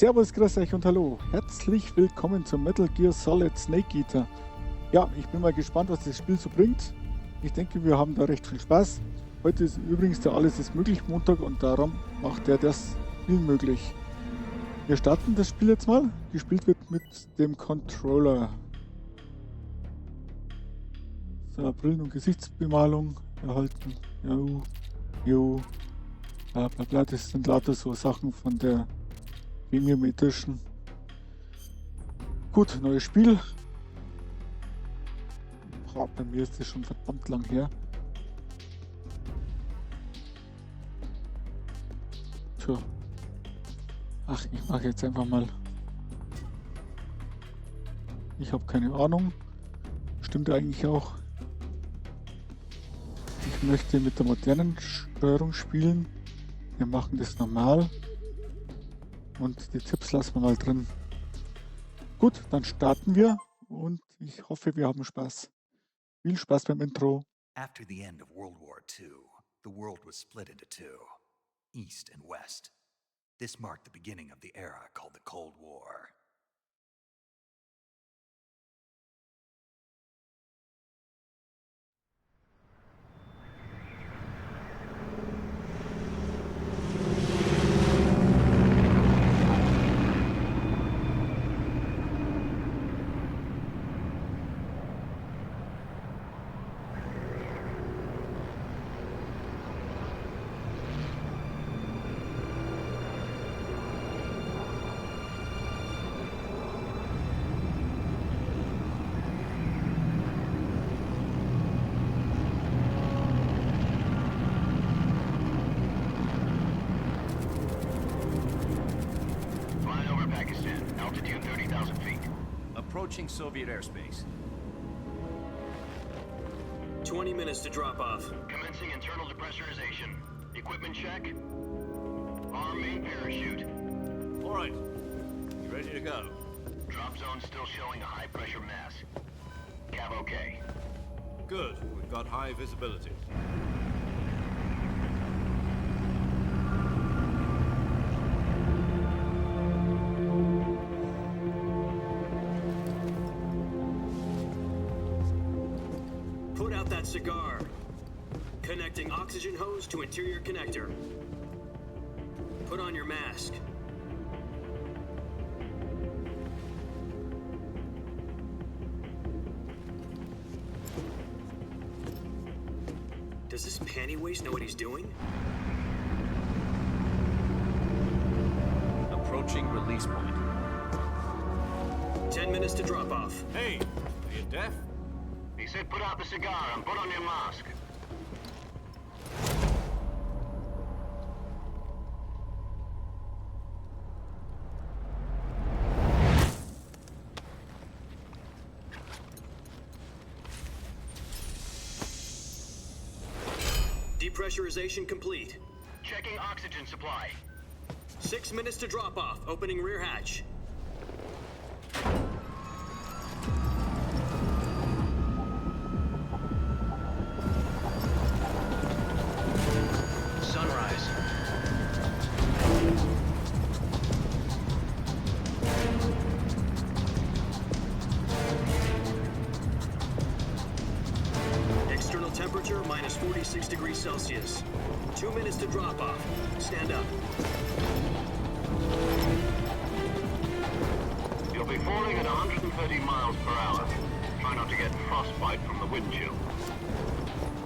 Servus, grüß euch und hallo. Herzlich willkommen zum Metal Gear Solid Snake Eater. Ja, ich bin mal gespannt, was das Spiel so bringt. Ich denke, wir haben da recht viel Spaß. Heute ist übrigens der Alles ist möglich Montag und darum macht er das Spiel möglich. Wir starten das Spiel jetzt mal. Gespielt wird mit dem Controller. So, Brillen- und Gesichtsbemalung erhalten. Jo, bla bla bla. Das sind lauter so Sachen von der Premium Edition. Gut, neues Spiel. Boah, bei mir ist das schon verdammt lang her. Tja. Ach, ich mache jetzt einfach mal. Ich habe keine Ahnung. Stimmt eigentlich auch. Ich möchte mit der modernen Steuerung spielen. Wir machen das normal. Und die Tipps lassen wir mal drin. Gut, dann starten wir und ich hoffe, wir haben Spaß. Viel Spaß beim Intro. After the end of World War II, the world was split into two, East and West. This marked the beginning of the era called the Cold War. Altitude 30,000 feet. Approaching Soviet airspace. 20 minutes to drop off. Commencing internal depressurization. Equipment check. Arm main parachute. All right. You ready to go? Drop zone still showing a high pressure mass. Cav okay. Good. We've got high visibility. Put out that cigar. Connecting oxygen hose to interior connector. Put on your mask. Does this panty waste know what he's doing? Approaching release point. 10 minutes to drop off. Hey, are you deaf? He said put out the cigar and put on your mask. Depressurization complete. Checking oxygen supply. 6 minutes to drop off. Opening rear hatch. Sunrise. External temperature minus 46 degrees Celsius. 2 minutes to drop off. Stand up. You'll be falling at 130 miles per hour. Try not to get frostbite from the wind chill.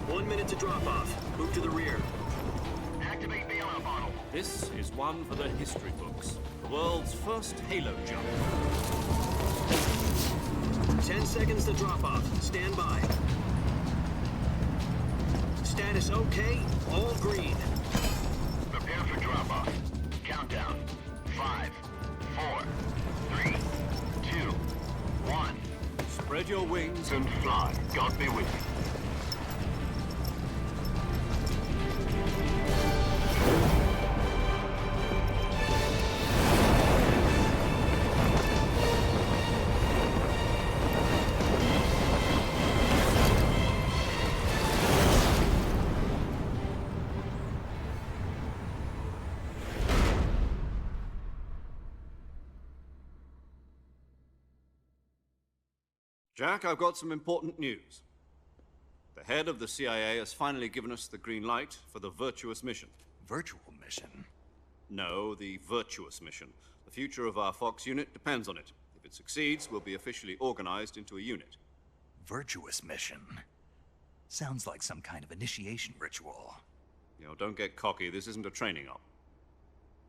1 minute to drop off. Move to the rear. Activate bailout bottle. This is one for the history books. The world's first halo jump. 10 seconds to drop off. Stand by. Status okay. All green. Prepare for drop off. Countdown. 5, 4, 3, 2, 1. Spread your wings And fly. God be with you. Jack, I've got some important news. The head of the CIA has finally given us the green light for the virtuous mission. Virtual mission? No, the virtuous mission. The future of our Fox unit depends on it. If it succeeds, we'll be officially organized into a unit. Virtuous mission? Sounds like some kind of initiation ritual. You know, don't get cocky. This isn't a training op.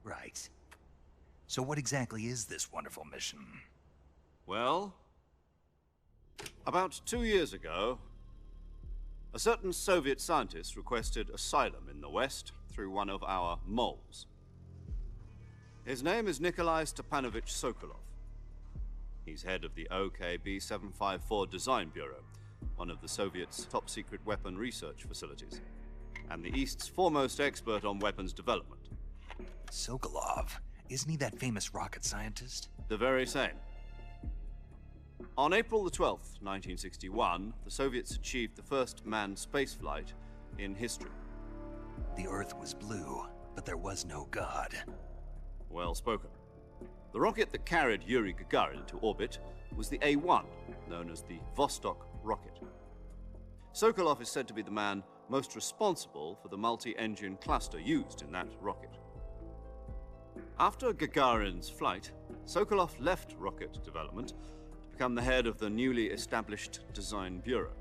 Right. So what exactly is this wonderful mission? Well, about 2 years ago, a certain Soviet scientist requested asylum in the West through one of our moles. His name is Nikolai Stepanovich Sokolov. He's head of the OKB 754 Design Bureau, one of the Soviets' top-secret weapon research facilities, and the East's foremost expert on weapons development. Sokolov? Isn't he that famous rocket scientist? The very same. On April the 12th, 1961, the Soviets achieved the first manned spaceflight in history. The Earth was blue, but there was no God. Well spoken. The rocket that carried Yuri Gagarin to orbit was the A-1, known as the Vostok rocket. Sokolov is said to be the man most responsible for the multi-engine cluster used in that rocket. After Gagarin's flight, Sokolov left rocket development to become the head of the newly established Design Bureau.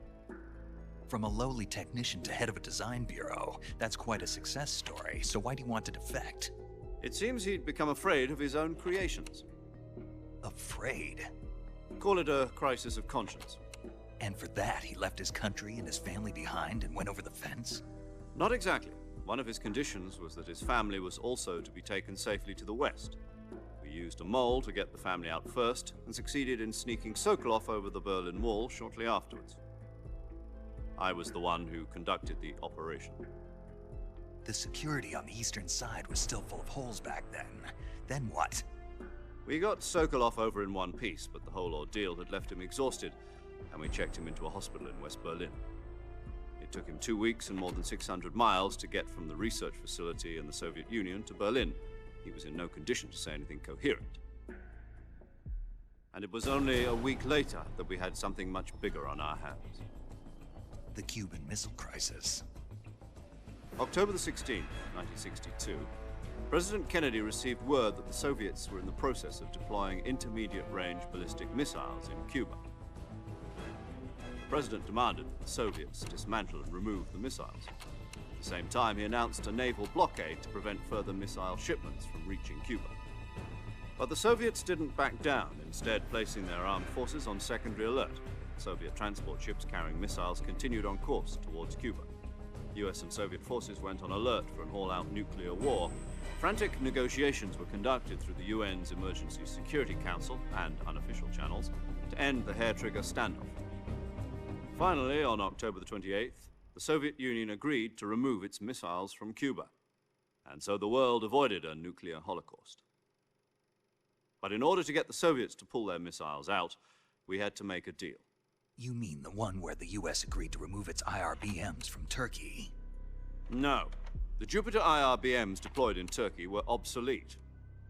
From a lowly technician to head of a design bureau, that's quite a success story, so why'd he want to defect? It seems he'd become afraid of his own creations. Afraid? Call it a crisis of conscience. And for that, he left his country and his family behind and went over the fence? Not exactly. One of his conditions was that his family was also to be taken safely to the West. We used a mole to get the family out first, and succeeded in sneaking Sokolov over the Berlin Wall shortly afterwards. I was the one who conducted the operation. The security on the eastern side was still full of holes back then. Then what? We got Sokolov over in one piece, but the whole ordeal had left him exhausted, and we checked him into a hospital in West Berlin. It took him 2 weeks and more than 600 miles to get from the research facility in the Soviet Union to Berlin. He was in no condition to say anything coherent. And it was only a week later that we had something much bigger on our hands. The Cuban Missile Crisis. October the 16th, 1962, President Kennedy received word that the Soviets were in the process of deploying intermediate-range ballistic missiles in Cuba. The President demanded that the Soviets dismantle and remove the missiles. At the same time, he announced a naval blockade to prevent further missile shipments from reaching Cuba. But the Soviets didn't back down, instead placing their armed forces on secondary alert. Soviet transport ships carrying missiles continued on course towards Cuba. US and Soviet forces went on alert for an all-out nuclear war. Frantic negotiations were conducted through the UN's Emergency Security Council and unofficial channels to end the hair-trigger standoff. Finally, on October the 28th, the Soviet Union agreed to remove its missiles from Cuba, and so the world avoided a nuclear holocaust. But in order to get the Soviets to pull their missiles out, we had to make a deal. You mean the one where the US agreed to remove its IRBMs from Turkey? No. The Jupiter IRBMs deployed in Turkey were obsolete,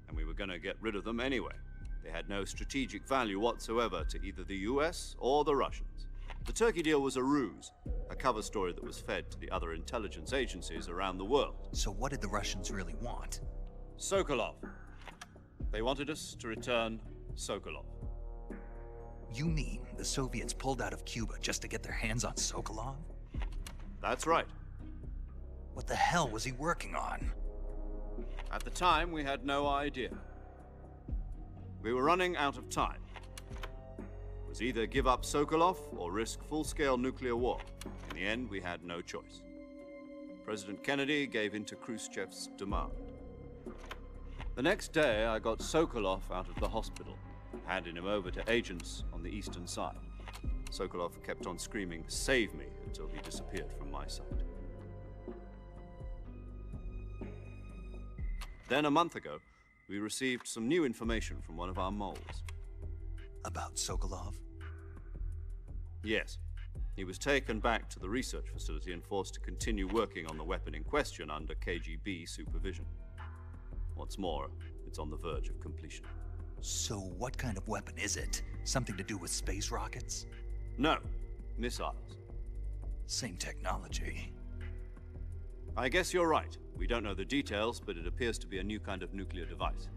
and we were going to get rid of them anyway. They had no strategic value whatsoever to either the US or the Russians. The Turkey deal was a ruse, a cover story that was fed to the other intelligence agencies around the world. So what did the Russians really want? Sokolov. They wanted us to return Sokolov. You mean the Soviets pulled out of Cuba just to get their hands on Sokolov? That's right. What the hell was he working on? At the time, we had no idea. We were running out of time. It was either give up Sokolov or risk full-scale nuclear war. In the end, we had no choice. President Kennedy gave in to Khrushchev's demand. The next day, I got Sokolov out of the hospital, handing him over to agents on the eastern side. Sokolov kept on screaming, "Save me," until he disappeared from my sight. Then a month ago, we received some new information from one of our moles. About Sokolov? Yes. He was taken back to the research facility and forced to continue working on the weapon in question under KGB supervision. What's more, it's on the verge of completion. So what kind of weapon is it? Something to do with space rockets? No, missiles. Same technology. I guess you're right. We don't know the details, but it appears to be a new kind of nuclear device.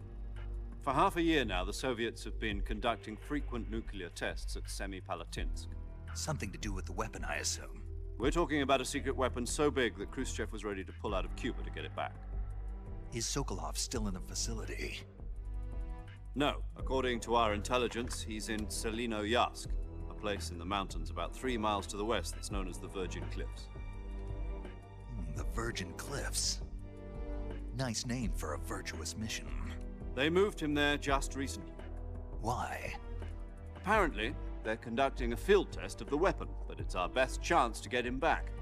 For half a year now, the Soviets have been conducting frequent nuclear tests at Semipalatinsk. Something to do with the weapon, I assume. We're talking about a secret weapon so big that Khrushchev was ready to pull out of Cuba to get it back. Is Sokolov still in the facility? No, according to our intelligence, he's in Selino-Yarsk, a place in the mountains about 3 miles to the west that's known as the Virgin Cliffs. The Virgin Cliffs. Nice name for a virtuous mission. They moved him there just recently. Why? Apparently, they're conducting a field test of the weapon, but it's our best chance to get him back.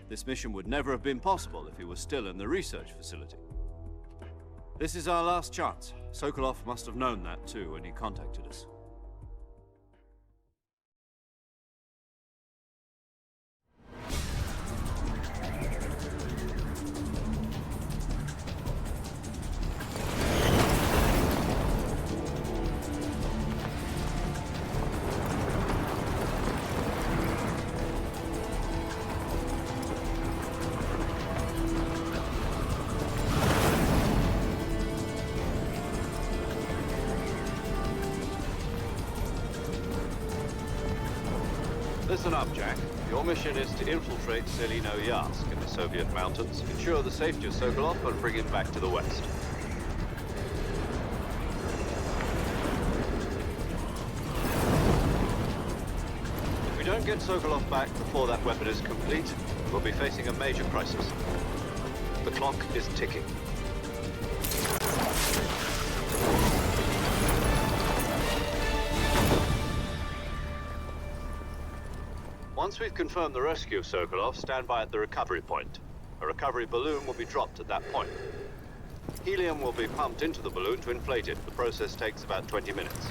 This mission would never have been possible if he was still in the research facility. This is our last chance. Sokolov must have known that too when he contacted us. Listen up, Jack. Your mission is to infiltrate Selino-Yarsk in the Soviet mountains, ensure the safety of Sokolov, and bring him back to the west. If we don't get Sokolov back before that weapon is complete, we'll be facing a major crisis. The clock is ticking. Once we've confirmed the rescue of Sokolov, stand by at the recovery point. A recovery balloon will be dropped at that point. Helium will be pumped into the balloon to inflate it. The process takes about 20 minutes.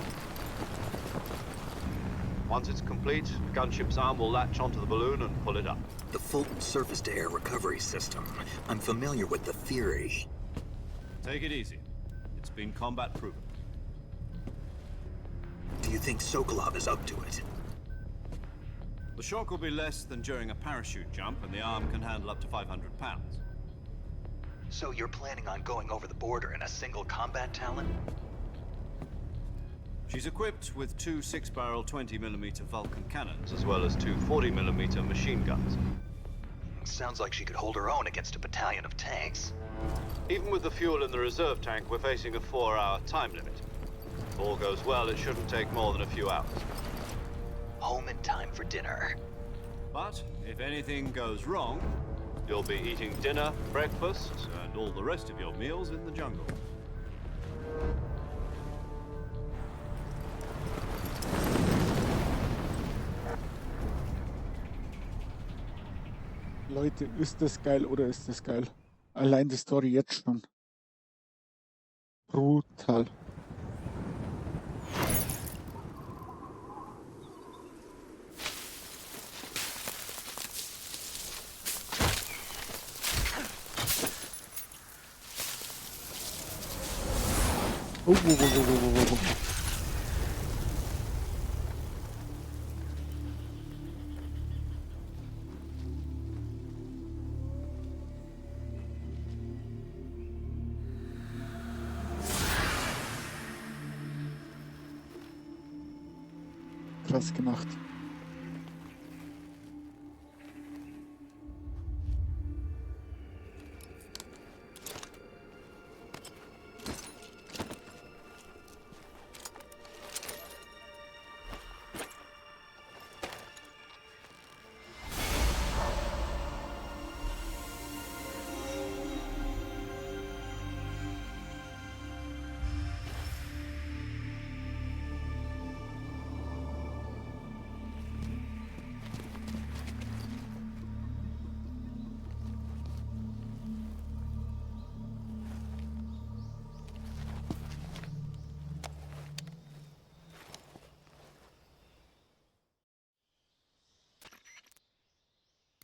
Once it's complete, the gunship's arm will latch onto the balloon and pull it up. The Fulton surface-to-air recovery system. I'm familiar with the theory. Take it easy. It's been combat proven. Do you think Sokolov is up to it? The shock will be less than during a parachute jump, and the arm can handle up to 500 pounds. So you're planning on going over the border in a single combat Talon? She's equipped with 2 6-barrel 20mm Vulcan cannons, as well as 2 40mm machine guns. Sounds like she could hold her own against a battalion of tanks. Even with the fuel in the reserve tank, we're facing a 4-hour time limit. If all goes well, it shouldn't take more than a few hours. Home in time for dinner. But if anything goes wrong, you'll be eating dinner, breakfast, and all the rest of your meals in the jungle. Leute, ist das geil oder ist das geil? Allein die Story jetzt schon. Brutal. Oh. Krass gemacht.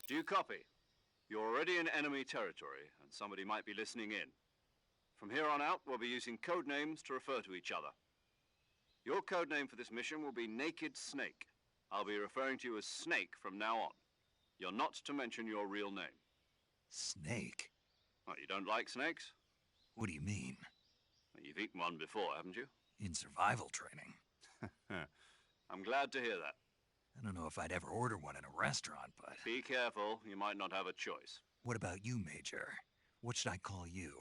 Do you copy? You're already in enemy territory, and somebody might be listening in. From here on out, we'll be using code names to refer to each other. Your code name for this mission will be Naked Snake. I'll be referring to you as Snake from now on. You're not to mention your real name. Snake? What, you don't like snakes? What do you mean? You've eaten one before, haven't you? In survival training? I'm glad to hear that. I don't know if I'd ever order one in a restaurant, but... Be careful, you might not have a choice. What about you, Major? What should I call you?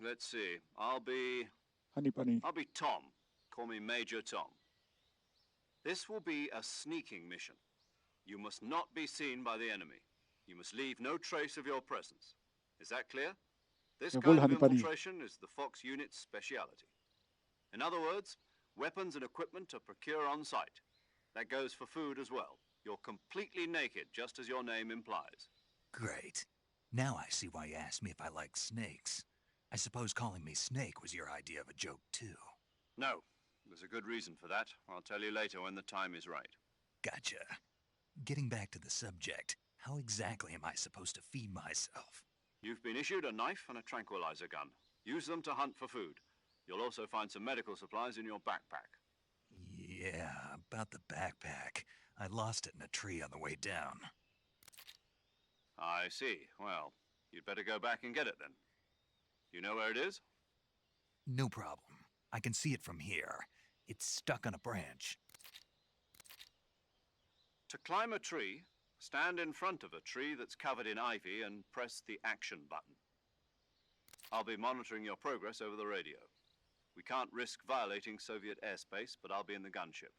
Let's see. I'll be Honey Bunny. Tom. Call me Major Tom. This will be a sneaking mission. You must not be seen by the enemy. You must leave no trace of your presence. Is that clear? This Jawohl, kind of Honey Bunny. infiltration is the Fox unit's speciality. In other words, weapons and equipment are procure on site. That goes for food as well. You're completely naked, just as your name implies. Great. Now I see why you asked me if I like snakes. I suppose calling me Snake was your idea of a joke, too. No, there's a good reason for that. I'll tell you later when the time is right. Gotcha. Getting back to the subject, how exactly am I supposed to feed myself? You've been issued a knife and a tranquilizer gun. Use them to hunt for food. You'll also find some medical supplies in your backpack. Yeah, about the backpack. I lost it in a tree on the way down. I see. Well, you'd better go back and get it then. You know where it is? No problem. I can see it from here. It's stuck on a branch. To climb a tree, stand in front of a tree that's covered in ivy and press the action button. I'll be monitoring your progress over the radio. We can't risk violating Soviet airspace, but I'll be in the gunship.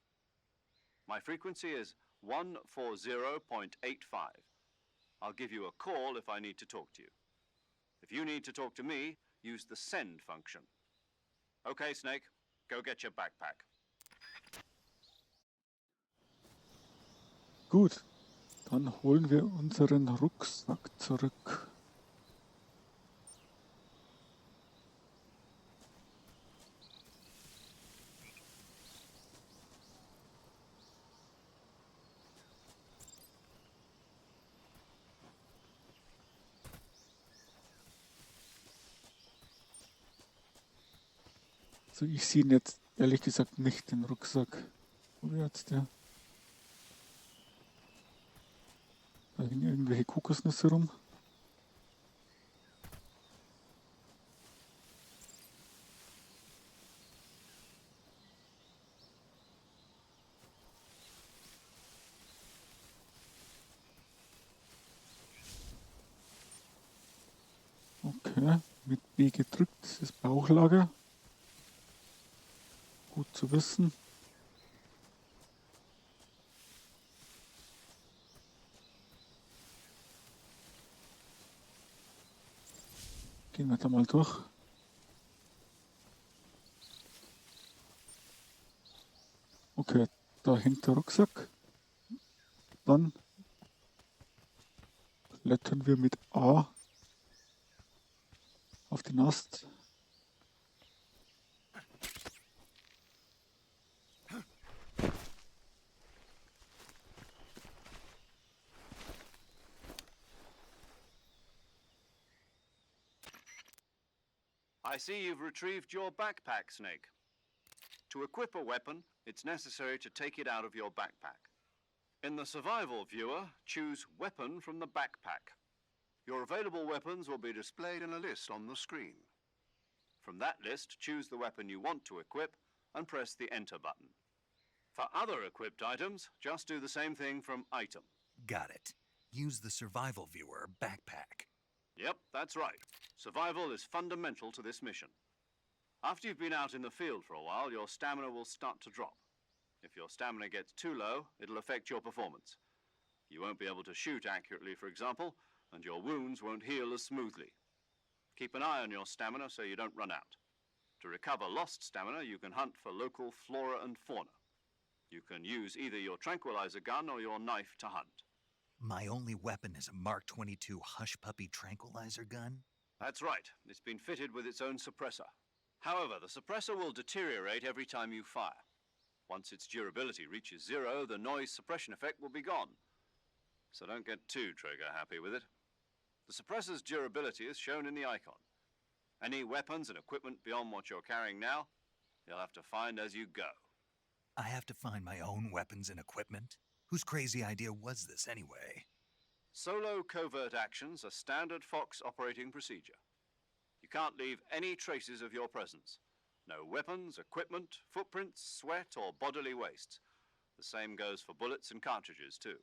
My frequency is 140.85. I'll give you a call if I need to talk to you. If you need to talk to me, use the send function. Okay, Snake, go get your backpack. Gut, dann holen wir unseren Rucksack zurück. So, ich sehe ihn jetzt ehrlich gesagt nicht, den Rucksack. Wo wäre jetzt der? Da hängen irgendwelche Kokosnüsse rum. Okay, mit B gedrückt, das ist Bauchlager. Gut zu wissen. Gehen wir da mal durch. Okay, da hängt der Rucksack. Dann klettern wir mit A auf den Ast. I see you've retrieved your backpack, Snake. To equip a weapon, it's necessary to take it out of your backpack. In the survival viewer, choose Weapon from the backpack. Your available weapons will be displayed in a list on the screen. From that list, choose the weapon you want to equip and press the Enter button. For other equipped items, just do the same thing from Item. Got it. Use the survival viewer backpack. Yep, that's right. Survival is fundamental to this mission. After you've been out in the field for a while, your stamina will start to drop. If your stamina gets too low, it'll affect your performance. You won't be able to shoot accurately, for example, and your wounds won't heal as smoothly. Keep an eye on your stamina so you don't run out. To recover lost stamina, you can hunt for local flora and fauna. You can use either your tranquilizer gun or your knife to hunt. My only weapon is a Mark 22 Hush Puppy tranquilizer gun? That's right. It's been fitted with its own suppressor. However, the suppressor will deteriorate every time you fire. Once its durability reaches zero, the noise suppression effect will be gone. So don't get too trigger happy with it. The suppressor's durability is shown in the icon. Any weapons and equipment beyond what you're carrying now, you'll have to find as you go. I have to find my own weapons and equipment? Whose crazy idea was this anyway? Solo covert actions are standard Fox operating procedure. You can't leave any traces of your presence. No weapons, equipment, footprints, sweat, or bodily wastes. The same goes for bullets and cartridges, too.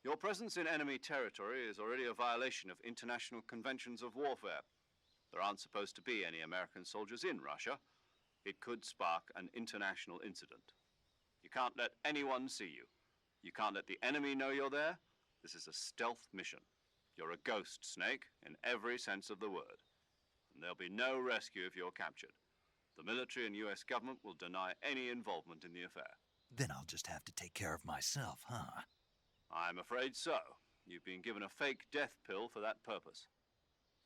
Your presence in enemy territory is already a violation of international conventions of warfare. There aren't supposed to be any American soldiers in Russia. It could spark an international incident. You can't let anyone see you. You can't let the enemy know you're there. This is a stealth mission. You're a ghost, Snake, in every sense of the word. And there'll be no rescue if you're captured. The military and US government will deny any involvement in the affair. Then I'll just have to take care of myself, huh? I'm afraid so. You've been given a fake death pill for that purpose.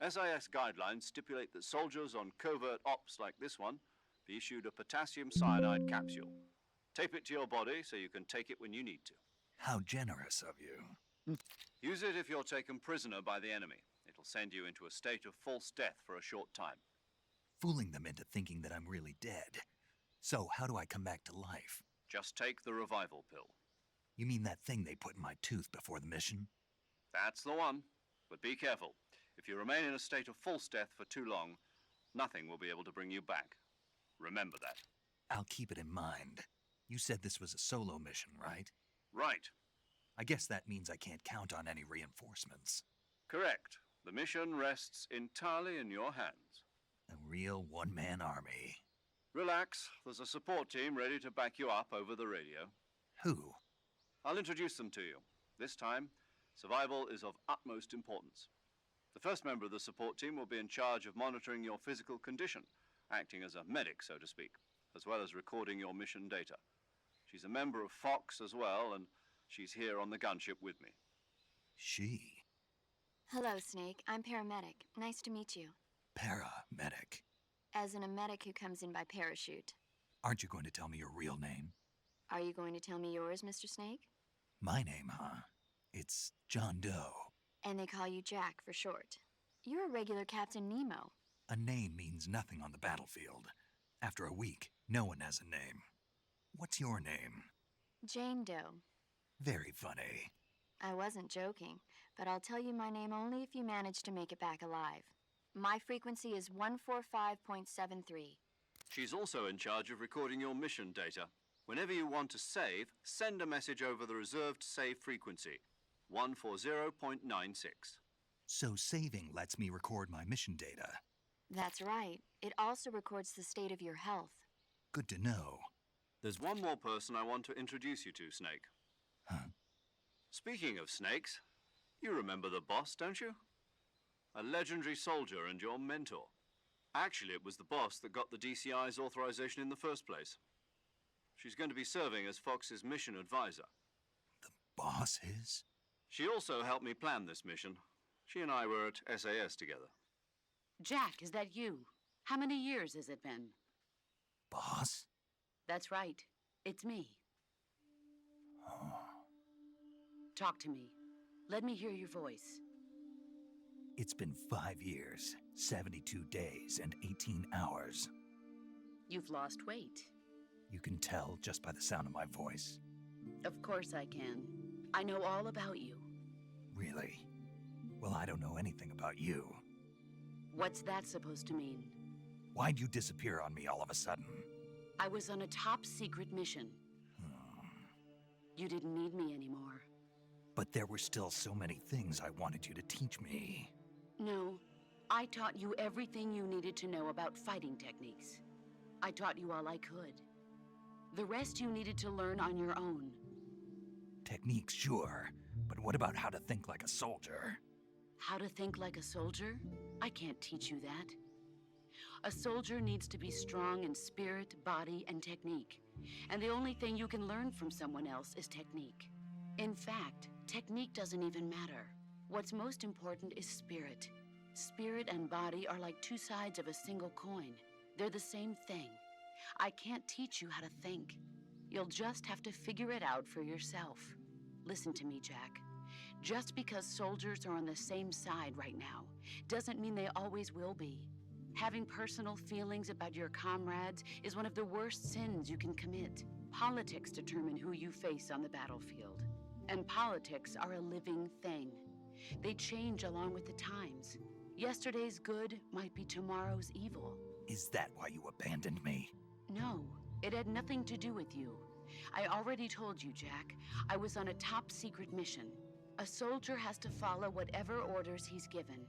SIS guidelines stipulate that soldiers on covert ops like this one be issued a potassium cyanide capsule. Tape it to your body so you can take it when you need to. How generous of you. Use it if you're taken prisoner by the enemy. It'll send you into a state of false death for a short time. Fooling them into thinking that I'm really dead. So how do I come back to life? Just take the revival pill. You mean that thing they put in my tooth before the mission? That's the one. But be careful. If you remain in a state of false death for too long, nothing will be able to bring you back. Remember that. I'll keep it in mind. You said this was a solo mission, right? Right. I guess that means I can't count on any reinforcements. Correct. The mission rests entirely in your hands. A real one-man army. Relax. There's a support team ready to back you up over the radio. Who? I'll introduce them to you. This time, survival is of utmost importance. The first member of the support team will be in charge of monitoring your physical condition, acting as a medic, so to speak, as well as recording your mission data. She's a member of Fox as well, and she's here on the gunship with me. She? Hello, Snake. I'm paramedic. Nice to meet you. Paramedic. As in a medic who comes in by parachute. Aren't you going to tell me your real name? Are you going to tell me yours, Mr. Snake? My name, huh? It's John Doe. And they call you Jack for short. You're a regular Captain Nemo. A name means nothing on the battlefield. After a week, no one has a name. What's your name? Jane Doe. Very funny. I wasn't joking, but I'll tell you my name only if you manage to make it back alive. My frequency is 145.73. She's also in charge of recording your mission data. Whenever you want to save, send a message over the reserved save frequency, 140.96. So saving lets me record my mission data. That's right. It also records the state of your health. Good to know. There's one more person I want to introduce you to, Snake. Huh? Speaking of snakes, you remember the boss, don't you? A legendary soldier and your mentor. Actually, it was the boss that got the DCI's authorization in the first place. She's going to be serving as Fox's mission advisor. The boss is? She also helped me plan this mission. She and I were at SAS together. Jack, is that you? How many years has it been? Boss? That's right. It's me. Oh. Talk to me. Let me hear your voice. It's been 5 years, 72 days, and 18 hours. You've lost weight. You can tell just by the sound of my voice. Of course I can. I know all about you. Really? Well, I don't know anything about you. What's that supposed to mean? Why'd you disappear on me all of a sudden? I was on a top-secret mission. You didn't need me anymore. But there were still so many things I wanted you to teach me. No, I taught you everything you needed to know about fighting techniques. I taught you all I could. The rest you needed to learn on your own. Techniques, sure. But what about how to think like a soldier? How to think like a soldier? I can't teach you that. A soldier needs to be strong in spirit, body, and technique. And the only thing you can learn from someone else is technique. In fact, technique doesn't even matter. What's most important is spirit. Spirit and body are like two sides of a single coin. They're the same thing. I can't teach you how to think. You'll just have to figure it out for yourself. Listen to me, Jack. Just because soldiers are on the same side right now doesn't mean they always will be. Having personal feelings about your comrades is one of the worst sins you can commit. Politics determine who you face on the battlefield. And politics are a living thing. They change along with the times. Yesterday's good might be tomorrow's evil. Is that why you abandoned me? No, it had nothing to do with you. I already told you, Jack. I was on a top-secret mission. A soldier has to follow whatever orders he's given.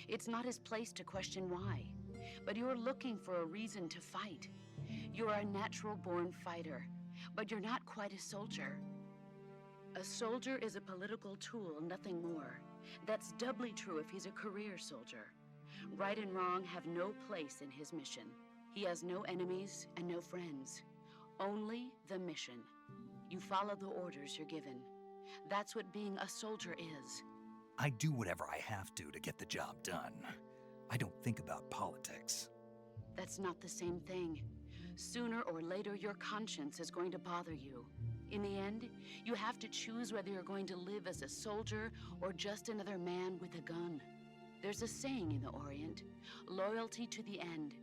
It's not his place to question why. But you're looking for a reason to fight. You're a natural-born fighter, but you're not quite a soldier. A soldier is a political tool, nothing more. That's doubly true if he's a career soldier. Right and wrong have no place in his mission. He has no enemies and no friends. Only the mission. You follow the orders you're given. That's what being a soldier is. I do whatever I have to get the job done. I don't think about politics. That's not the same thing. Sooner or later, your conscience is going to bother you. In the end, you have to choose whether you're going to live as a soldier or just another man with a gun. There's a saying in the Orient, loyalty to the end.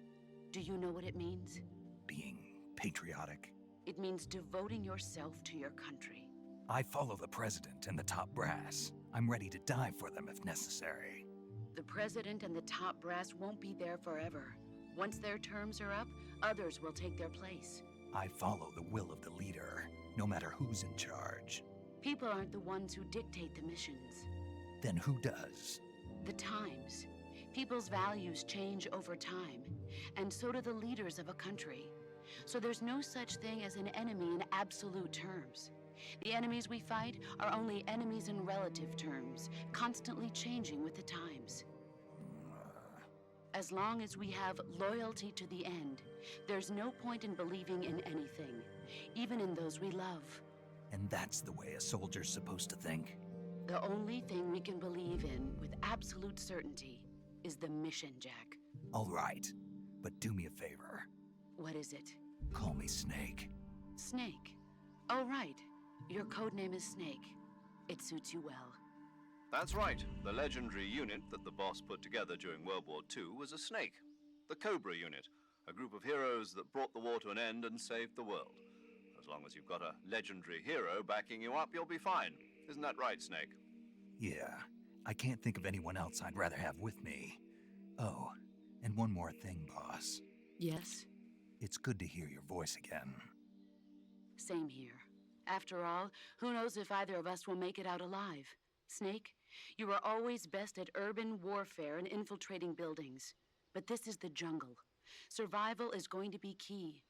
Do you know what it means? Being patriotic. It means devoting yourself to your country. I follow the president and the top brass. I'm ready to die for them if necessary. The president and the top brass won't be there forever. Once their terms are up, others will take their place. I follow the will of the leader, no matter who's in charge. People aren't the ones who dictate the missions. Then who does? The times. People's values change over time, and so do the leaders of a country. So there's no such thing as an enemy in absolute terms. The enemies we fight are only enemies in relative terms, constantly changing with the times. As long as we have loyalty to the end, there's no point in believing in anything, even in those we love. And that's the way a soldier's supposed to think? The only thing we can believe in with absolute certainty is the mission, Jack. All right, but do me a favor. What is it? Call me Snake. Snake. Oh, right. Your codename is Snake. It suits you well. That's right. The legendary unit that the boss put together during World War II was a snake. The Cobra unit, a group of heroes that brought the war to an end and saved the world. As long as you've got a legendary hero backing you up, you'll be fine. Isn't that right, Snake? Yeah, I can't think of anyone else I'd rather have with me. Oh, and one more thing, boss. Yes? It's good to hear your voice again. Same here. After all, who knows if either of us will make it out alive? Snake, you are always best at urban warfare and infiltrating buildings. But this is the jungle. Survival is going to be key.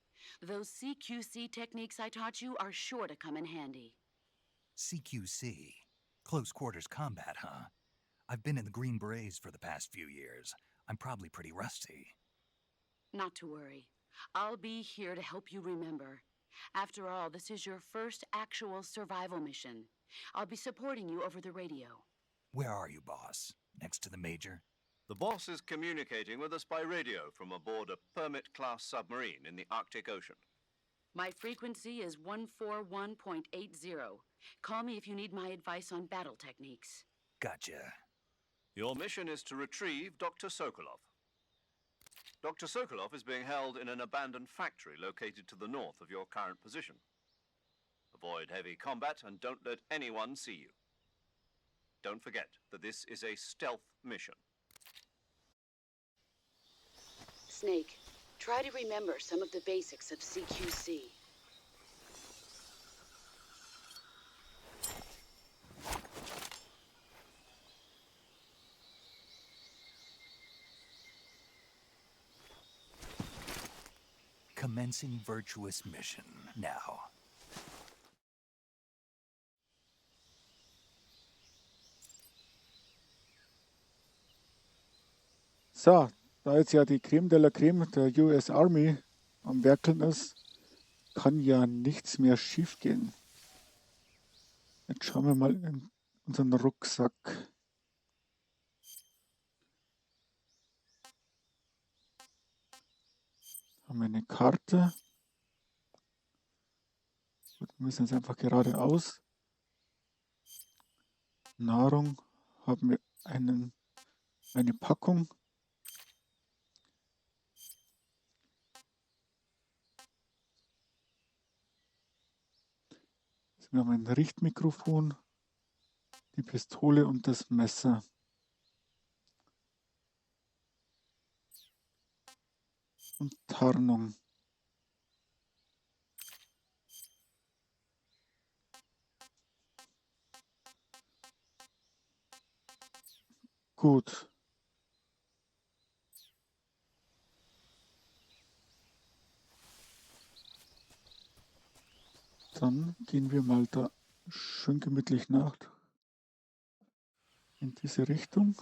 Those CQC techniques I taught you are sure to come in handy. CQC? Close quarters combat, huh? I've been in the Green Berets for the past few years. I'm probably pretty rusty. Not to worry. I'll be here to help you remember. After all, this is your first actual survival mission. I'll be supporting you over the radio. Where are you, boss? Next to the Major? The boss is communicating with us by radio from aboard a Permit-class submarine in the Arctic Ocean. My frequency is 141.80. Call me if you need my advice on battle techniques. Gotcha. Your mission is to retrieve Dr. Sokolov. Dr. Sokolov is being held in an abandoned factory located to the north of your current position. Avoid heavy combat and don't let anyone see you. Don't forget that this is a stealth mission. Snake, try to remember some of the basics of CQC. Commencing virtuous mission now. So, da jetzt ja die Creme de la Creme der US Army am Werkeln ist, kann ja nichts mehr schief gehen. Jetzt schauen wir mal in unseren Rucksack. Haben wir eine Karte. Gut, wir müssen jetzt einfach geradeaus. Nahrung haben wir eine Packung. Wir haben ein Richtmikrofon. die Pistole und das Messer. Und Tarnung. Gut. Dann gehen wir mal da schön gemütlich nach in diese Richtung.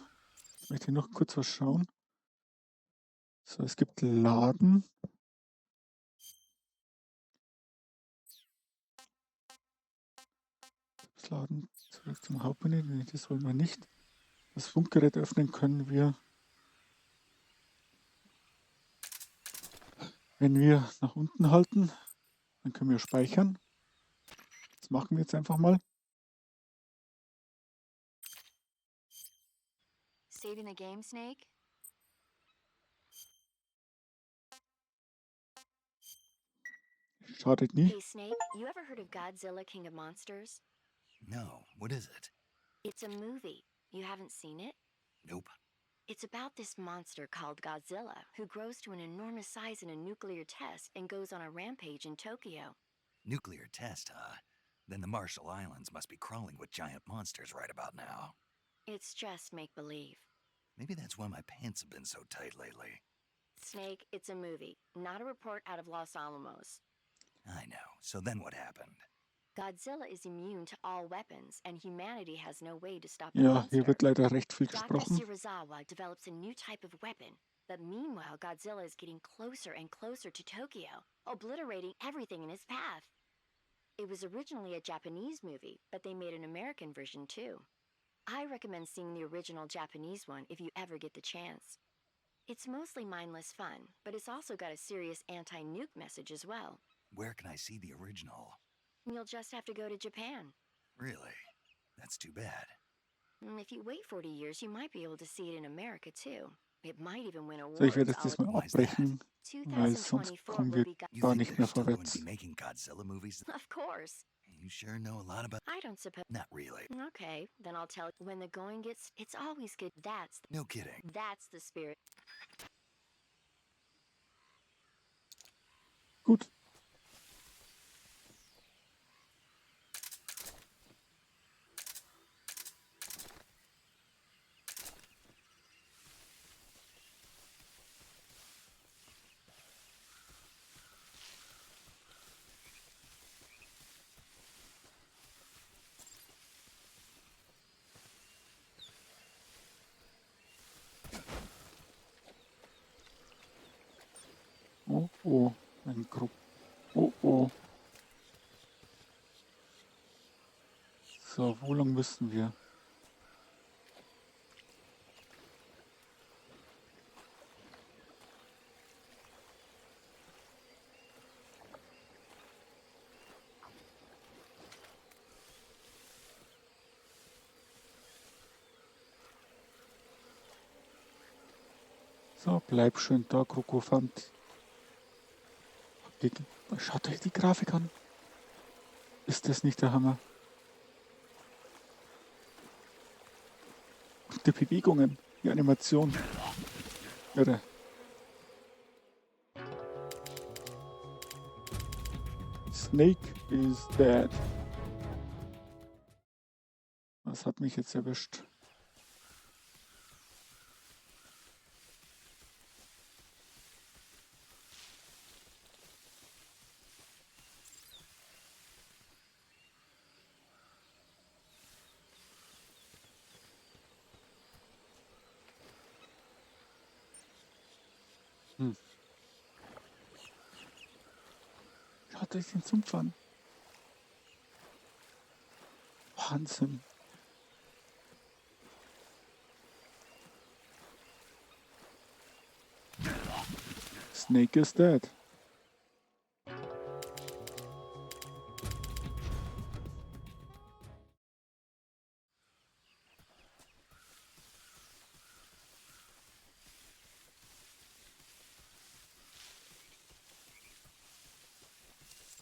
Ich möchte noch kurz was schauen. So, es gibt Laden. Das Laden zurück zum Hauptmenü. Nee, das wollen wir nicht. Das Funkgerät öffnen können wir, wenn wir nach unten halten. Dann können wir speichern. Das machen wir jetzt einfach mal. Saving the game, Snake? Schadet nie. Hey, Snake, you ever heard of Godzilla, King of Monsters? No, what is it? It's a movie. You haven't seen it? Nope. It's about this monster called Godzilla, who grows to an enormous size in a nuclear test and goes on a rampage in Tokyo. Nuclear test, huh? Then the Marshall Islands must be crawling with giant monsters right about now. It's just make-believe. Maybe that's why my pants have been so tight lately. Snake, it's a movie, not a report out of Los Alamos. I know. So then what happened? Godzilla is immune to all weapons, and humanity has no way to stop the Ja, monster. hier wird leider recht viel Dr. gesprochen. Shirazawa develops a new type of weapon, but meanwhile Godzilla is getting closer and closer to Tokyo, obliterating everything in his path. It was originally a Japanese movie, but they made an American version too. I recommend seeing the original Japanese one if you ever get the chance. It's mostly mindless fun, but it's also got a serious anti-nuke message as well. Where can I see the original? You'll just have to go to Japan. Really? That's too bad. If you wait 40 years, you might be able to see it in America too. It might even win awards. So, ich werde jetzt das mal Why is that? abbrechen, weil sonst 2024 kommen will wir be You da think nicht they're mehr still going to vorwärts. be making Godzilla movies? Of course. You sure know a lot about... I don't suppose. Not really. Okay, then I'll tell you. When the going gets, it's always good. No kidding. That's the spirit. Gut. Oh, oh, ein Grupp. Oh, oh. So, wo lang müssen wir? So, bleib schön da, Krokofant. Schaut euch die Grafik an. Ist das nicht der Hammer? Und die Bewegungen, die Animation. Irre. Snake is dead. Was hat mich jetzt erwischt? Schaut euch den Sumpf an. Wahnsinn. Snake is dead.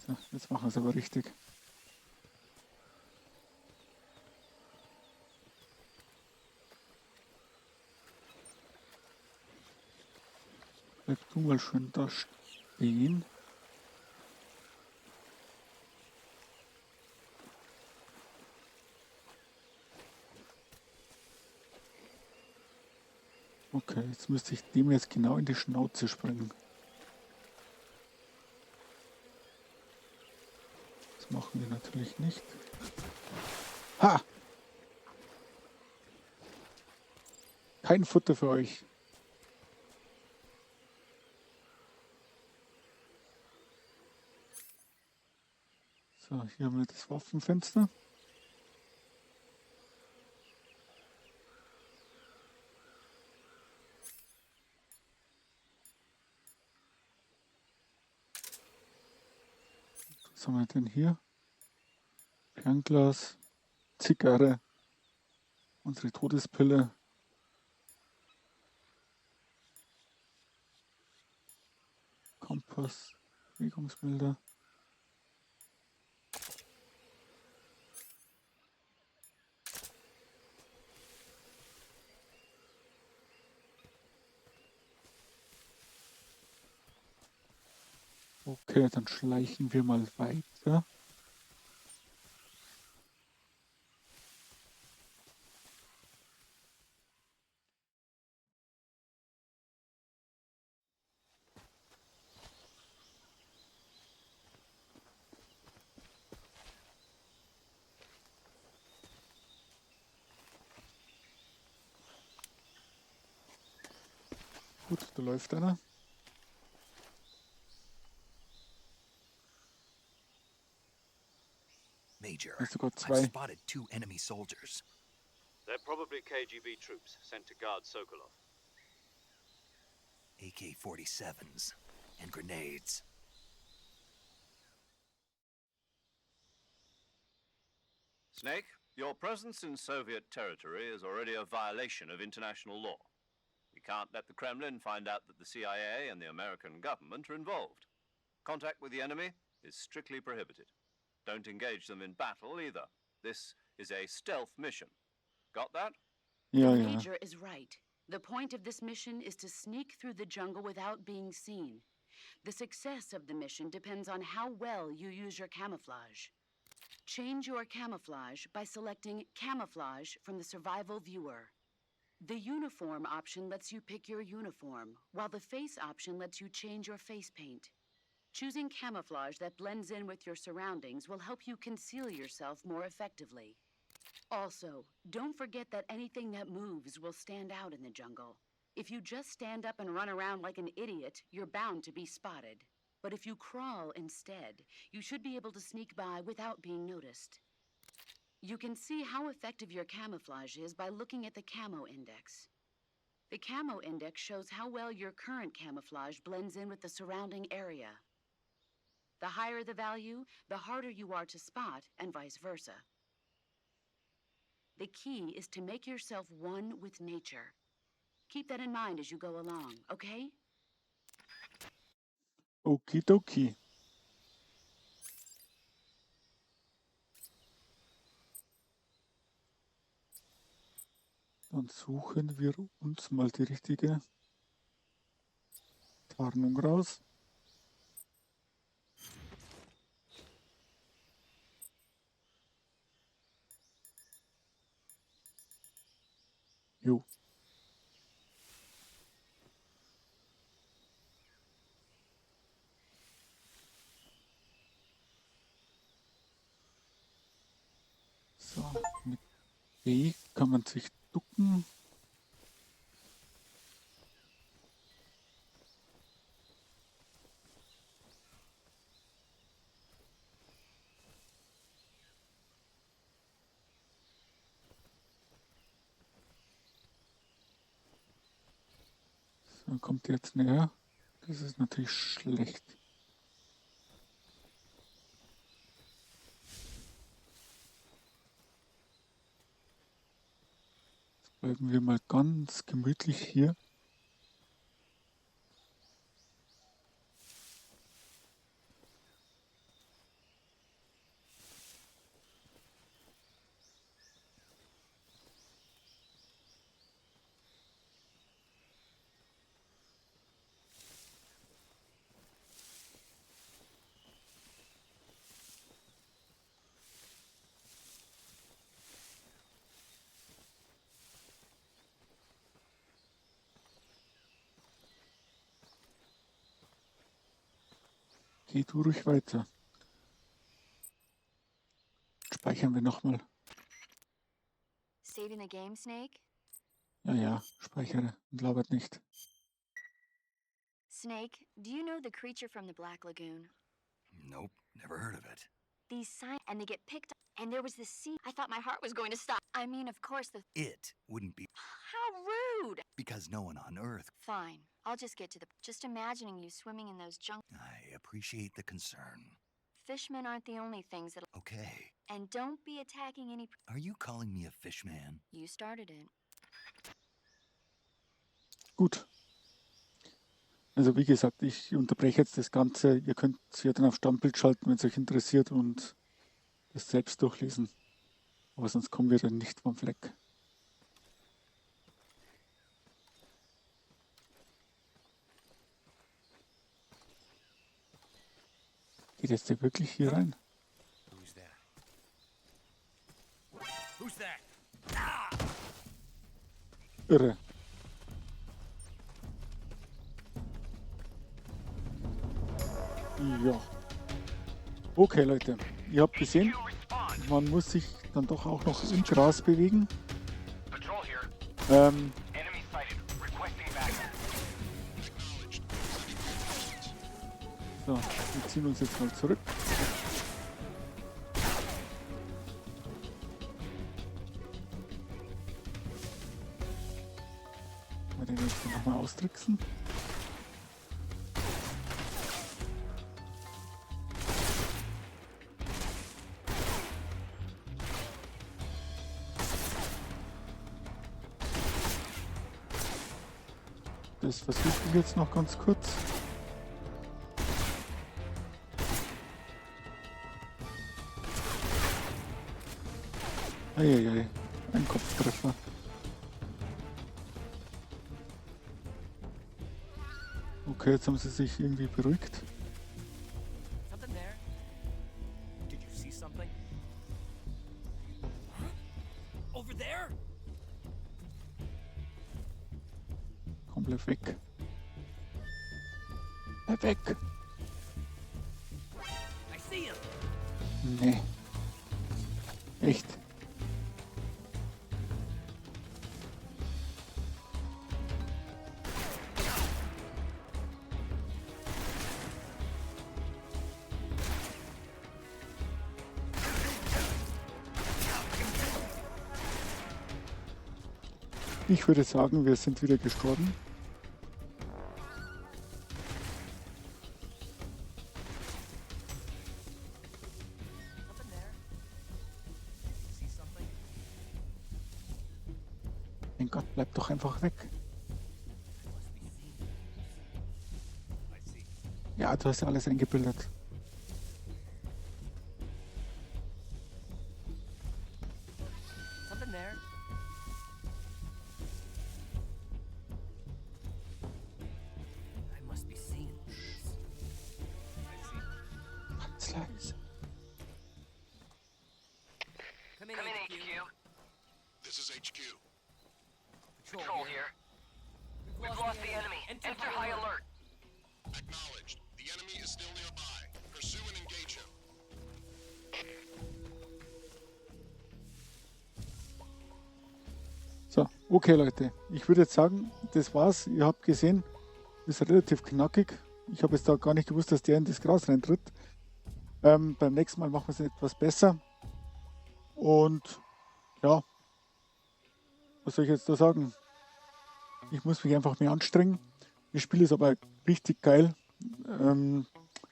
So, jetzt machen wir es aber richtig. Bleib du mal schön da stehen. Okay, jetzt müsste ich dem jetzt genau in die Schnauze springen. Das machen wir natürlich nicht. Ha! Kein Futter für euch. So, hier haben wir das Waffenfenster. Was haben wir denn hier? Fernglas, Zigarre, unsere Todespille. Kompass, Bewegungsmelder. Okay, dann schleichen wir mal weiter. Gut, da läuft einer. Major, Hast du sogar I've zwei. spotted 2 enemy soldiers. They're probably KGB troops sent to guard Sokolov. AK-47s and grenades. Snake, your presence in Soviet territory is already a violation of international law. We can't let the Kremlin find out that the CIA and the American government are involved. Contact with the enemy is strictly prohibited. Don't engage them in battle either. This is a stealth mission. Got that? Ja, The ja. Major is right. The point of this mission is to sneak through the jungle without being seen. The success of the mission depends on how well you use your camouflage. Change your camouflage by selecting Camouflage from the Survival Viewer. The Uniform option lets you pick your uniform, while the Face option lets you change your face paint. Choosing camouflage that blends in with your surroundings will help you conceal yourself more effectively. Also, don't forget that anything that moves will stand out in the jungle. If you just stand up and run around like an idiot, you're bound to be spotted. But if you crawl instead, you should be able to sneak by without being noticed. You can see how effective your camouflage is by looking at the Camo Index. The Camo Index shows how well your current camouflage blends in with the surrounding area. The higher the value, the harder you are to spot, and vice versa. The key is to make yourself one with nature. Keep that in mind as you go along, okay? Okidoki. Dann suchen wir uns mal die richtige Tarnung raus. Jo. So, mit B kann man sich ducken. So, kommt jetzt näher. Das ist natürlich schlecht. Jetzt bleiben wir mal ganz gemütlich hier. Geh du ruhig weiter. Speichern wir nochmal. Saving the game, Snake? Ja, speichere und labert nicht. Snake, do you know the creature from the Black Lagoon? Nope, never heard of it. These signs, and they get picked up, and there was this scene. I thought my heart was going to stop. I mean, of course, It wouldn't be How rude! because no one on Earth. Fine, I'll just get to the. Just imagining you swimming in those junk. I appreciate the concern. Fishmen aren't the only things that. Okay, And don't be attacking any. are you calling me a fish man? You started it. Gut. Also wie gesagt, ich unterbreche jetzt das Ganze. Ihr könnt es hier dann auf Stammbild schalten, wenn es euch interessiert und das selbst durchlesen. Aber sonst kommen wir dann nicht vom Fleck. Geht jetzt der wirklich hier rein? Who's that? Who's that? Irre. Ja. Okay, Leute. Ihr habt gesehen, man muss sich dann doch auch noch im Gras bewegen. Patrol here. Ähm, Enemy sighted. Requesting backup. so, wir ziehen uns jetzt mal zurück. Mal den jetzt nochmal austricksen. Das versuche ich jetzt noch ganz kurz. Eieiei, ein Kopftreffer. Okay, jetzt haben sie sich irgendwie beruhigt. Something there? Did you see something? Over there? Komplett weg. Weg! I see him. Nee. Echt? Ich würde sagen, wir sind wieder gestorben. Something there? Did you see something? Mein Gott, bleib doch einfach weg. Must be seen. I see. Ja, du hast ja alles eingebildet. Something there? I must be seeing things. I see. Ganz leise. Come in, Come in, HQ. HQ. This is HQ. Patrol here. We've lost the enemy. Enter high alert. Acknowledged. The enemy is still nearby. Pursue and engage him. So, okay Leute, ich würde jetzt sagen, das war's. Ihr habt gesehen, ist relativ knackig. Ich habe jetzt da gar nicht gewusst, dass der in das Gras reintritt. Beim nächsten Mal machen wir es etwas besser. Und ja, was soll ich jetzt da sagen? Ich muss mich einfach mehr anstrengen. Das Spiel ist aber richtig geil.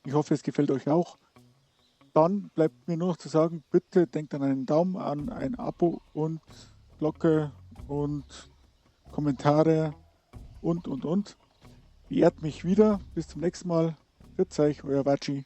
Ich hoffe, es gefällt euch auch. Dann bleibt mir nur noch zu sagen, bitte denkt an einen Daumen, an ein Abo und Glocke und Kommentare und. Beehrt mich wieder. Bis zum nächsten Mal. Grüß euch, euer Watschi.